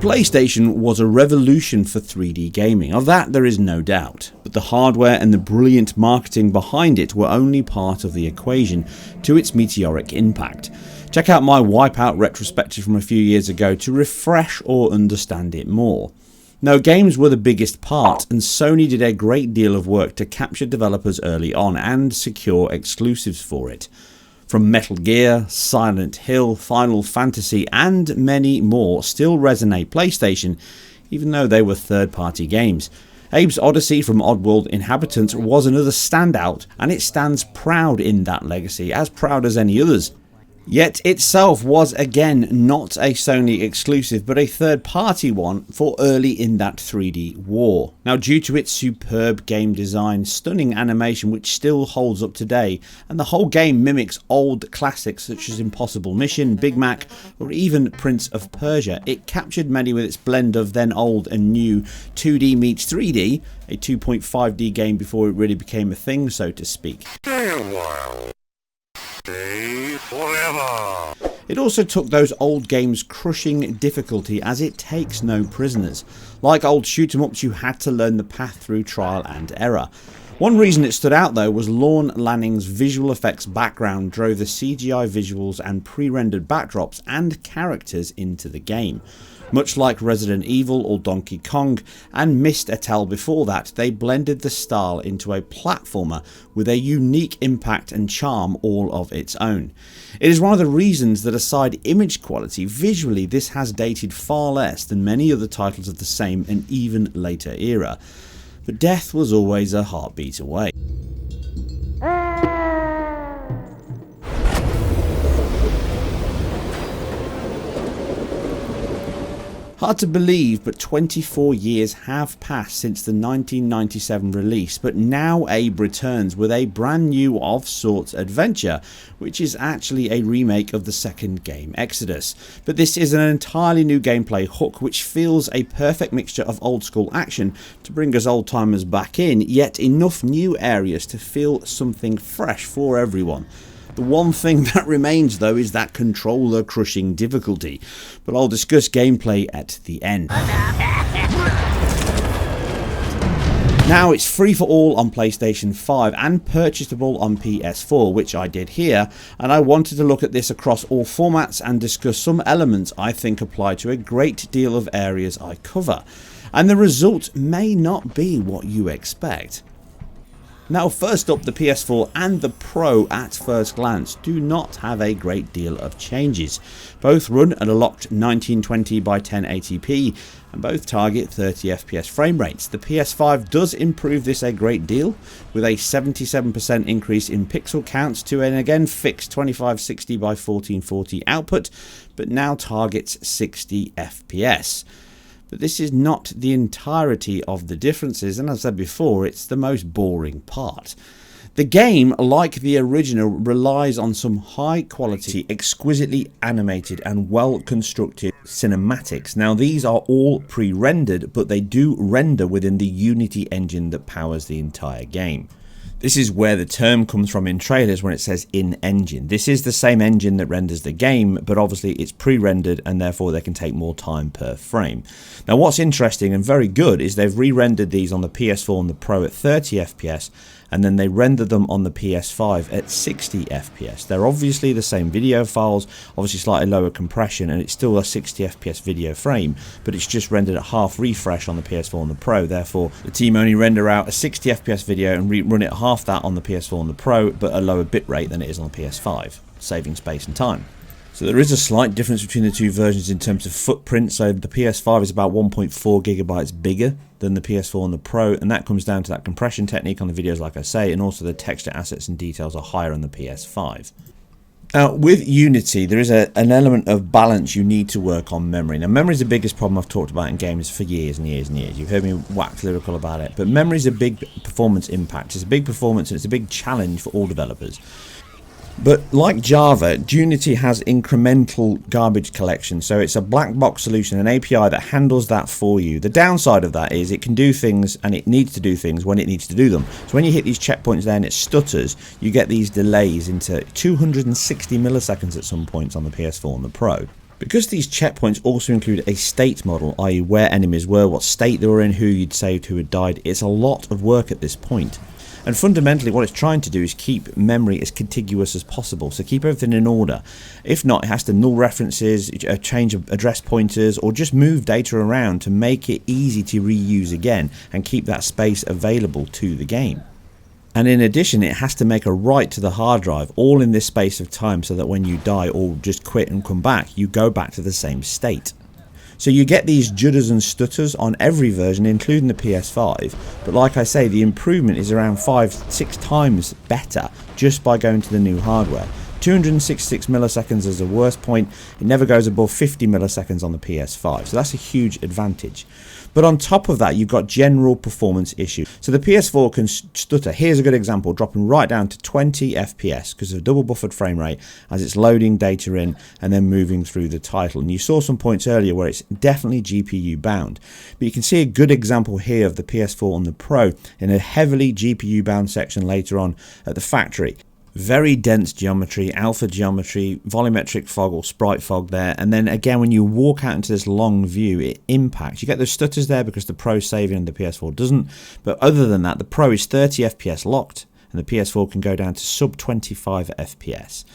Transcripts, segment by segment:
PlayStation was a revolution for 3D gaming, of that there is no doubt, but the hardware and the brilliant marketing behind it were only part of the equation to its meteoric impact. Check out my Wipeout retrospective from a few years ago to refresh or understand it more. No, games were the biggest part, and Sony did a great deal of work to capture developers early on and secure exclusives for it. From Metal Gear, Silent Hill, Final Fantasy and many more still resonate PlayStation, even though they were third-party games. Abe's Odyssey from Oddworld Inhabitants was another standout, and it stands proud in that legacy, as proud as any others. Yet itself was again not a Sony exclusive but a third party one for early in that 3D war. Now, due to its superb game design, stunning animation which still holds up today, and the whole game mimics old classics such as Impossible Mission, Big Mac or even Prince of Persia, it captured many with its blend of then old and new 2D meets 3D, a 2.5D game before it really became a thing, so to speak. Stay forever. It also took those old games' crushing difficulty, as it takes no prisoners. Like old shoot 'em ups, you had to learn the path through trial and error. One reason it stood out though was Lorne Lanning's visual effects background drove the CGI visuals and pre-rendered backdrops and characters into the game. Much like Resident Evil or Donkey Kong and Mist Etel before that, they blended the style into a platformer with a unique impact and charm all of its own. It is one of the reasons that aside image quality, visually this has dated far less than many other titles of the same and even later era. But death was always a heartbeat away. Hard to believe, but 24 years have passed since the 1997 release, but now Abe returns with a brand new of sorts adventure, which is actually a remake of the second game, Exodus. But this is an entirely new gameplay hook which feels a perfect mixture of old school action to bring us old timers back in, yet enough new areas to feel something fresh for everyone. The one thing that remains though is that controller crushing difficulty, but I'll discuss gameplay at the end. Now it's free for all on PlayStation 5 and purchasable on PS4, which I did here, and I wanted to look at this across all formats and discuss some elements I think apply to a great deal of areas I cover, and the result may not be what you expect. Now, first up, the PS4 and the Pro at first glance do not have a great deal of changes. Both run at a locked 1920 by 1080p and both target 30 FPS frame rates. The PS5 does improve this a great deal with a 77% increase in pixel counts to an again fixed 2560 by 1440 output, but now targets 60 FPS. But this is not the entirety of the differences, and as I said before, it's the most boring part. The game, like the original, relies on some high quality, exquisitely animated and well constructed cinematics. Now these are all pre-rendered, but they do render within the Unity engine that powers the entire game. This is where the term comes from in trailers when it says in-engine. This is the same engine that renders the game, but obviously it's pre-rendered and therefore they can take more time per frame. Now what's interesting and very good is they've re-rendered these on the PS4 and the Pro at 30 FPS, and then they render them on the PS5 at 60 FPS. They're obviously the same video files, obviously slightly lower compression, and it's still a 60 FPS video frame, but it's just rendered at half refresh on the PS4 and the Pro. Therefore, the team only render out a 60 FPS video and run it half that on the PS4 and the Pro, but a lower bitrate than it is on the PS5, saving space and time. So there is a slight difference between the two versions in terms of footprint. So the PS5 is about 1.4 gigabytes bigger than the PS4 and the Pro, and that comes down to that compression technique on the videos, like I say, and also the texture assets and details are higher on the PS5. Now, with Unity, there is an element of balance you need to work on memory. Now, memory is the biggest problem I've talked about in games for years and years and years. You've heard me wax lyrical about it, but memory is a big performance impact. It's a big performance and it's a big challenge for all developers. But like Java, Unity has incremental garbage collection, so it's a black box solution, an API that handles that for you. The downside of that is it can do things, and it needs to do things when it needs to do them. So when you hit these checkpoints there and it stutters, you get these delays into 260 milliseconds at some points on the PS4 and the Pro. Because these checkpoints also include a state model, i.e. where enemies were, what state they were in, who you'd saved, who had died, it's a lot of work at this point. And fundamentally what it's trying to do is keep memory as contiguous as possible, so keep everything in order. If not, it has to null references, change address pointers, or just move data around to make it easy to reuse again and keep that space available to the game. And in addition, it has to make a write to the hard drive all in this space of time so that when you die or just quit and come back, you go back to the same state. So you get these judders and stutters on every version, including the PS5, but like I say, the improvement is around 5-6 times better just by going to the new hardware. 266 milliseconds is the worst point. It never goes above 50 milliseconds on the PS5, so that's a huge advantage. But on top of that, you've got general performance issues. So the PS4 can stutter. Here's a good example, dropping right down to 20 FPS because of a double buffered frame rate as it's loading data in and then moving through the title. And you saw some points earlier where it's definitely GPU bound. But you can see a good example here of the PS4 on the Pro in a heavily GPU bound section later on at the factory. Very dense geometry, alpha geometry, volumetric fog or sprite fog there, and then again when you walk out into this long view it impacts. You get those stutters there because the Pro's saving and the PS4 doesn't, but other than that the Pro is 30 FPS locked and the PS4 can go down to sub 25 FPS.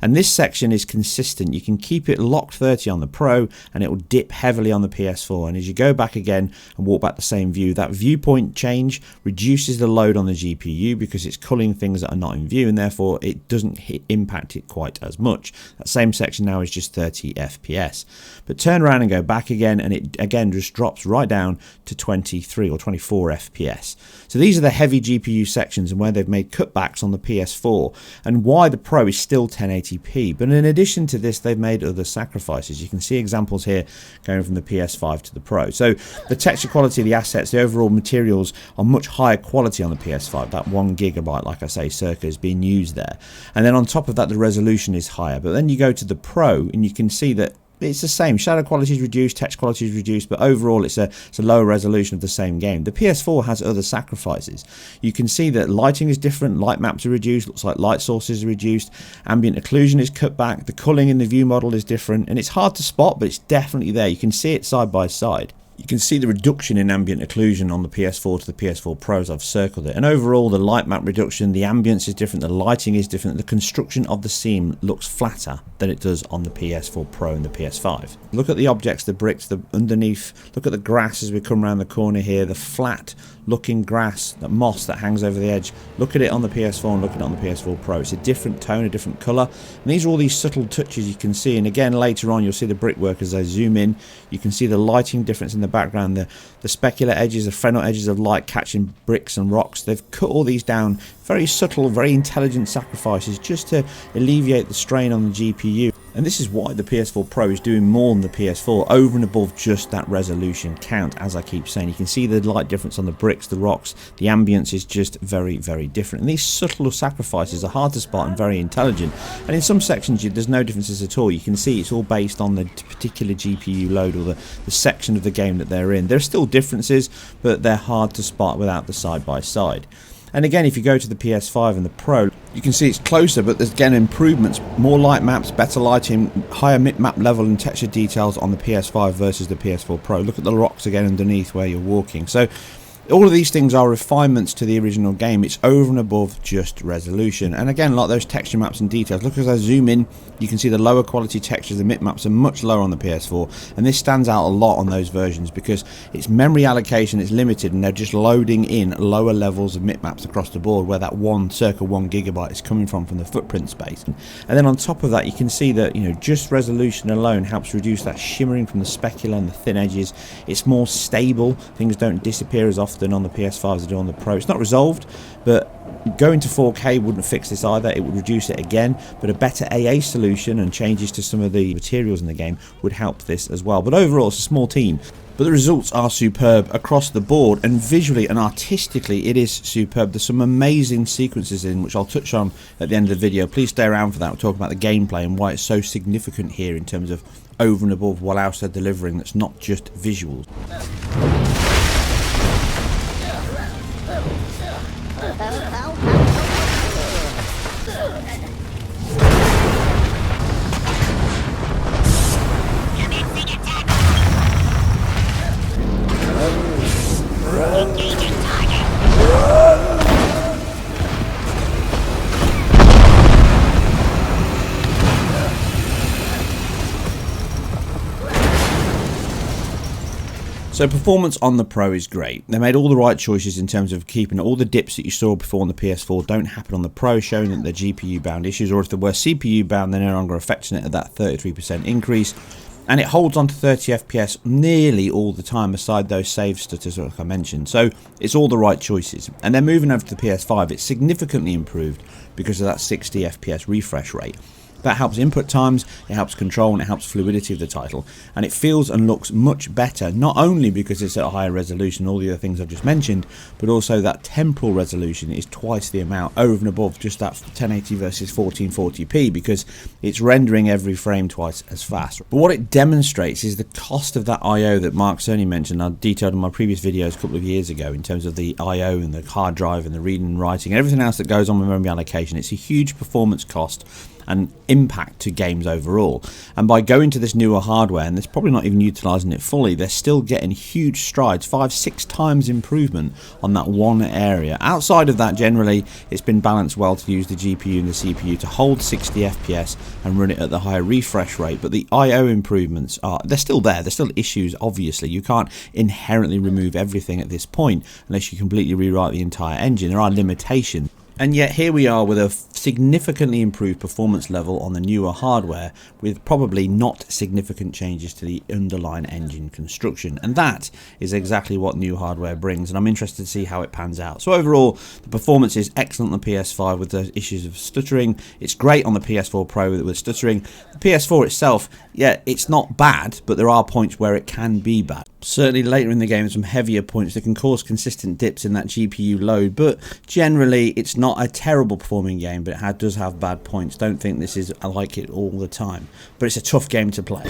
And this section is consistent. You can keep it locked 30 on the Pro and it will dip heavily on the PS4, and as you go back again and walk back the same view, that viewpoint change reduces the load on the GPU because it's culling things that are not in view, and therefore it doesn't impact it quite as much. That same section now is just 30 FPS. But turn around and go back again and it again just drops right down to 23 or 24 FPS. So these are the heavy GPU sections and where they've made cutbacks on the PS4 and why the Pro is still 1080p. But in addition to this, they've made other sacrifices. You can see examples here going from the PS5 to the Pro. So the texture quality of the assets, the overall materials are much higher quality on the PS5. That 1 GB, like I say, circa is being used there. And then on top of that, the resolution is higher. But then you go to the Pro and you can see that it's the same. Shadow quality is reduced, text quality is reduced, but overall it's a lower resolution of the same game. The PS4 has other sacrifices. You can see that lighting is different, light maps are reduced, looks like light sources are reduced, ambient occlusion is cut back, the culling in the view model is different, and it's hard to spot, but it's definitely there. You can see it side by side. You can see the reduction in ambient occlusion on the PS4 to the PS4 Pros. I've circled it. And overall, the light map reduction, the ambience is different, the lighting is different, the construction of the scene looks flatter than it does on the PS4 Pro and the PS5. Look at the objects, the bricks, the underneath. Look at the grass as we come around the corner here, the flat looking grass, that moss that hangs over the edge. Look at it on the PS4 and look at it on the PS4 Pro. It's a different tone, a different colour. And these are all these subtle touches you can see. And again, later on, you'll see the brickwork as I zoom in. You can see the lighting difference in the background, the specular edges, the Fresnel edges of light catching bricks and rocks. They've cut all these down. Very subtle, very intelligent sacrifices just to alleviate the strain on the GPU. And this is why the PS4 Pro is doing more than the PS4 over and above just that resolution count. As I keep saying, you can see the light difference on the bricks, the rocks, the ambience is just very, very different. And these subtle sacrifices are hard to spot and very intelligent. And in some sections there's no differences at all. You can see it's all based on the particular GPU load or the section of the game that they're in. There's still differences, but they're hard to spot without the side by side. And again, if you go to the PS5 and the Pro, you can see it's closer, but there's again improvements, more light maps, better lighting, higher map level and texture details on the PS5 versus the PS4 Pro. Look at the rocks again underneath where you're walking. So all of these things are refinements to the original game. It's over and above just resolution. And again, like those texture maps and details, look as I zoom in, you can see the lower quality textures, the bitmaps are much lower on the PS4, and this stands out a lot on those versions because its memory allocation is limited and they're just loading in lower levels of bitmaps across the board where that circa 1 GB is coming from the footprint space. And then on top of that, you can see that, you know, just resolution alone helps reduce that shimmering from the specular and the thin edges. It's more stable, things don't disappear as often on the PS5 as they do on the Pro. It's not resolved, but going to 4K wouldn't fix this either. It would reduce it again, but a better AA solution and changes to some of the materials in the game would help this as well. But overall, it's a small team. But the results are superb across the board, and visually and artistically it is superb. There's some amazing sequences in which I'll touch on at the end of the video. Please stay around for that. We'll talk about the gameplay and why it's so significant here in terms of over and above what else they're delivering that's not just visuals. So performance on the Pro is great. They made all the right choices in terms of keeping all the dips that you saw before on the PS4 don't happen on the Pro, showing that they're GPU bound issues, or if they were CPU bound, they're no longer affecting it at that 33% increase. And it holds on to 30 FPS nearly all the time, aside those save stutters like I mentioned. So it's all the right choices. And then moving over to the PS5, it's significantly improved because of that 60 FPS refresh rate. That helps input times, it helps control, and it helps fluidity of the title. And it feels and looks much better, not only because it's at a higher resolution, all the other things I've just mentioned, but also that temporal resolution is twice the amount, over and above just that 1080 versus 1440p, because it's rendering every frame twice as fast. But what it demonstrates is the cost of that I/O that Mark Cerny mentioned. I detailed in my previous videos a couple of years ago in terms of the I/O and the hard drive and the reading and writing and everything else that goes on with memory allocation. It's a huge performance cost and impact to games overall, and by going to this newer hardware, and they're probably not even utilizing it fully, they're still getting huge strides, 5-6 times improvement on that one area. Outside of that, generally it's been balanced well to use the GPU and the CPU to hold 60 FPS and run it at the higher refresh rate, but the I/O improvements they're still there. There's still issues, obviously. You can't inherently remove everything at this point unless you completely rewrite the entire engine. There are limitations. And yet here we are with a significantly improved performance level on the newer hardware, with probably not significant changes to the underlying engine construction. And that is exactly what new hardware brings, and I'm interested to see how it pans out. So overall, the performance is excellent on the PS5 with the issues of stuttering. It's great on the PS4 Pro with stuttering. The PS4 itself, yeah, it's not bad, but there are points where it can be bad. Certainly later in the game, some heavier points that can cause consistent dips in that GPU load, but generally it's not a terrible performing game, but it does have bad points. Don't think this is like it all the time, but it's a tough game to play.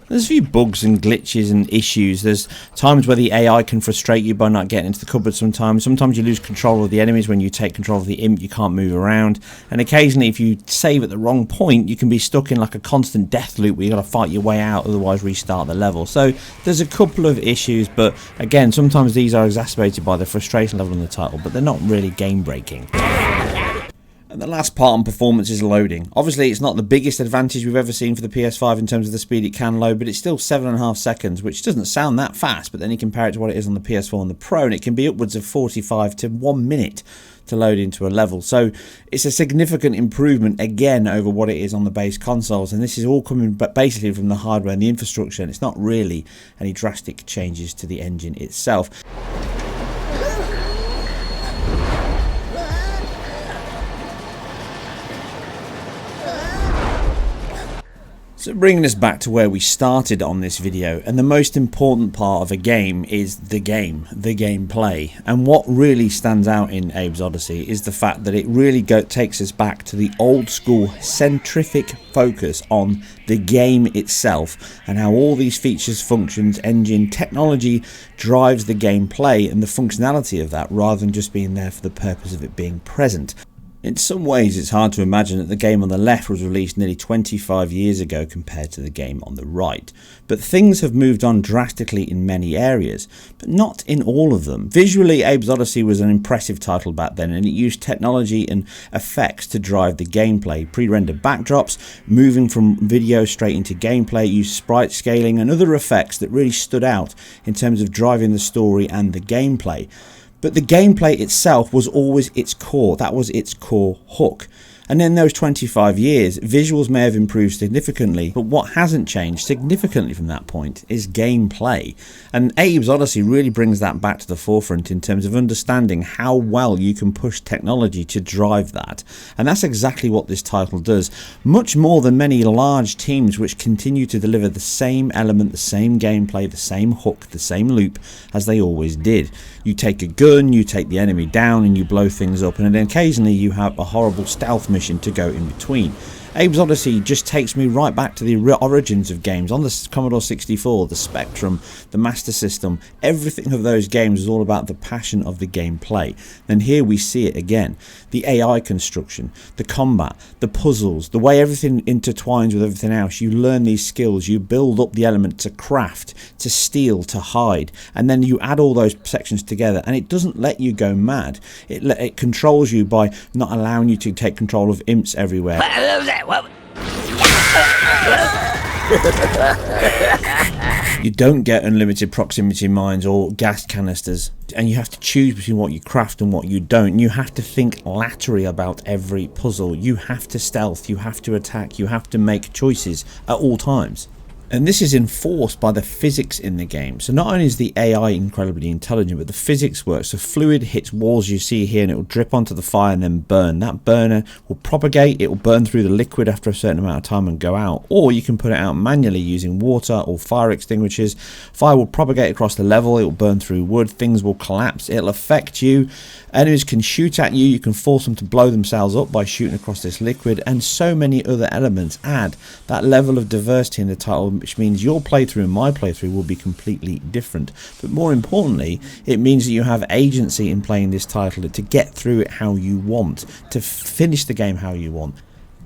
There's a few bugs and glitches and issues. There's times where the AI can frustrate you by not getting into the cupboard sometimes. Sometimes you lose control of the enemies when you take control of the imp, you can't move around. And occasionally if you save at the wrong point, you can be stuck in like a constant death loop where you got to fight your way out, otherwise restart the level. So there's a couple of issues, but again, sometimes these are exacerbated by the frustration level in the title, but they're not really game breaking. And the last part on performance is loading. Obviously it's not the biggest advantage we've ever seen for the PS5 in terms of the speed it can load, but it's still 7.5 seconds, which doesn't sound that fast, but then you compare it to what it is on the PS4 and the Pro, and it can be upwards of 45 to 1 minute to load into a level. So it's a significant improvement again over what it is on the base consoles, and this is all coming basically from the hardware and the infrastructure, and it's not really any drastic changes to the engine itself. So bringing us back to where we started on this video, and the most important part of a game is the gameplay. And what really stands out in Abe's Oddysee is the fact that it really takes us back to the old school centrific focus on the game itself, and how all these features, functions, engine, technology drives the gameplay and the functionality of that, rather than just being there for the purpose of it being present. In some ways it's hard to imagine that the game on the left was released nearly 25 years ago compared to the game on the right. But things have moved on drastically in many areas, but not in all of them. Visually, Abe's Oddysee was an impressive title back then, and it used technology and effects to drive the gameplay. Pre-rendered backdrops, moving from video straight into gameplay, it used sprite scaling and other effects that really stood out in terms of driving the story and the gameplay. But the gameplay itself was always its core. That was its core hook. And in those 25 years, visuals may have improved significantly, but what hasn't changed significantly from that point is gameplay. And Abe's Oddysee really brings that back to the forefront in terms of understanding how well you can push technology to drive that. And that's exactly what this title does, much more than many large teams which continue to deliver the same element, the same gameplay, the same hook, the same loop as they always did. You take a gun, you take the enemy down, and you blow things up, and then occasionally you have a horrible stealth mission to go in between. Abe's Oddysee just takes me right back to the origins of games on the Commodore 64, the Spectrum, the Master System. Everything of those games is all about the passion of the gameplay. And here we see it again. The AI construction, the combat, the puzzles, the way everything intertwines with everything else. You learn these skills, you build up the element to craft, to steal, to hide, and then you add all those sections together, and it doesn't let you go mad. It controls you by not allowing you to take control of imps everywhere. You don't get unlimited proximity mines or gas canisters, and you have to choose between what you craft and what you don't. You have to think laterally about every puzzle. You have to stealth, you have to attack, you have to make choices at all times. And this is enforced by the physics in the game. So not only is the AI incredibly intelligent, but the physics works. So fluid hits walls you see here and it will drip onto the fire and then burn. That burner will propagate, it will burn through the liquid after a certain amount of time and go out. Or you can put it out manually using water or fire extinguishers. Fire will propagate across the level, it will burn through wood, things will collapse, it'll affect you. Enemies can shoot at you, you can force them to blow themselves up by shooting across this liquid, and so many other elements add that level of diversity in the title, which means your playthrough and my playthrough will be completely different. But more importantly, it means that you have agency in playing this title to get through it how you want, to finish the game how you want.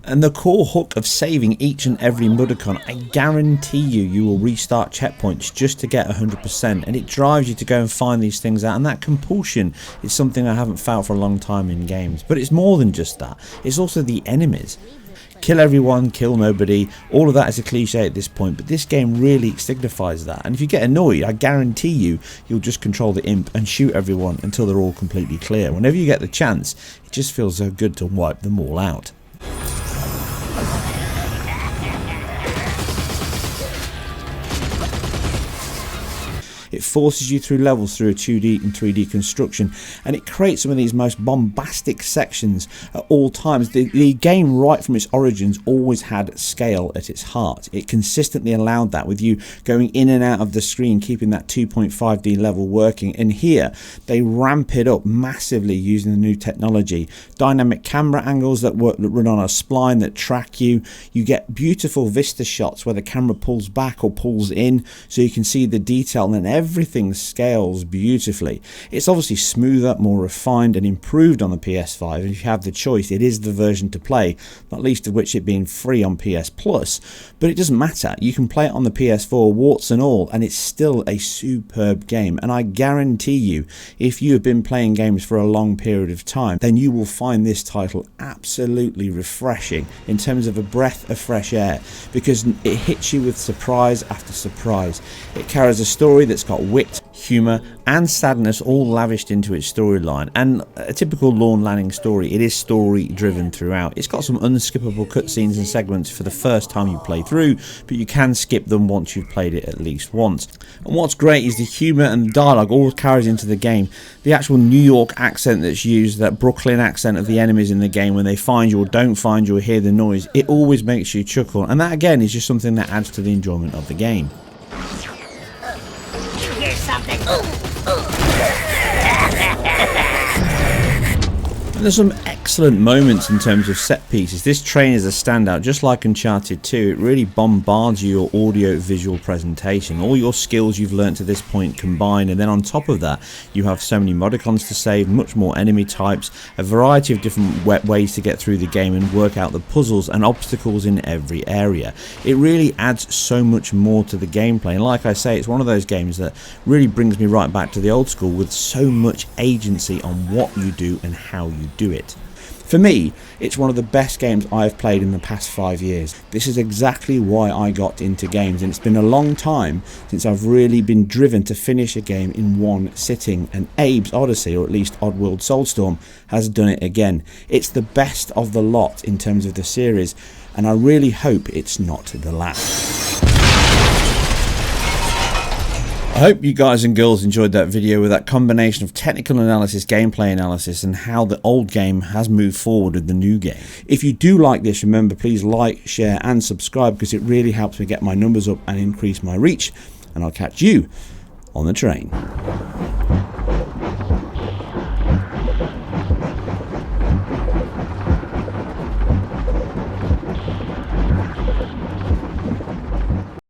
And the core hook of saving each and every Mudokon, I guarantee you will restart checkpoints just to get 100%, and it drives you to go and find these things out, and that compulsion is something I haven't felt for a long time in games. But it's more than just that, it's also the enemies. Kill everyone, kill nobody, all of that is a cliche at this point, but this game really signifies that. And if you get annoyed, I guarantee you'll just control the imp and shoot everyone until they're all completely clear. Whenever you get the chance, it just feels so good to wipe them all out. It forces you through levels through a 2D and 3D construction, and it creates some of these most bombastic sections at all times. The game, right from its origins, always had scale at its heart. It consistently allowed that, with you going in and out of the screen, keeping that 2.5D level working. And here they ramp it up massively using the new technology. Dynamic camera angles that run on a spline that track you. You get beautiful vista shots where the camera pulls back or pulls in so you can see the detail, and then everything scales beautifully. It's obviously smoother, more refined and improved on the PS5, and if you have the choice, it is the version to play, not least of which it being free on PS Plus. But it doesn't matter, you can play it on the PS4 warts and all, and it's still a superb game. And I guarantee you, if you have been playing games for a long period of time, then you will find this title absolutely refreshing in terms of a breath of fresh air, because it hits you with surprise after surprise. It carries a story that's got wit, humour and sadness all lavished into its storyline, and a typical Lorne Lanning story, it is story driven throughout. It's got some unskippable cutscenes and segments for the first time you play through, but you can skip them once you've played it at least once. And what's great is the humour and the dialogue all carries into the game. The actual New York accent that's used, that Brooklyn accent of the enemies in the game, when they find you or don't find you or hear the noise, it always makes you chuckle, and that again is just something that adds to the enjoyment of the game. And there's some excellent moments in terms of set pieces. This train is a standout, just like Uncharted 2. It really bombards your audio visual presentation, all your skills you've learnt to this point combined, and then on top of that you have so many Mudokons to save, much more enemy types, a variety of different ways to get through the game and work out the puzzles and obstacles in every area. It really adds so much more to the gameplay, and like I say, it's one of those games that really brings me right back to the old school, with so much agency on what you do and how you do it. For me, it's one of the best games I've played in the past 5 years. This is exactly why I got into games, and it's been a long time since I've really been driven to finish a game in one sitting, and Abe's Odyssey, or at least Oddworld SoulStorm, has done it again. It's the best of the lot in terms of the series, and I really hope it's not the last. I hope you guys and girls enjoyed that video with that combination of technical analysis, gameplay analysis, and how the old game has moved forward with the new game. If you do like this, remember, please like, share and subscribe, because it really helps me get my numbers up and increase my reach, and I'll catch you on the train.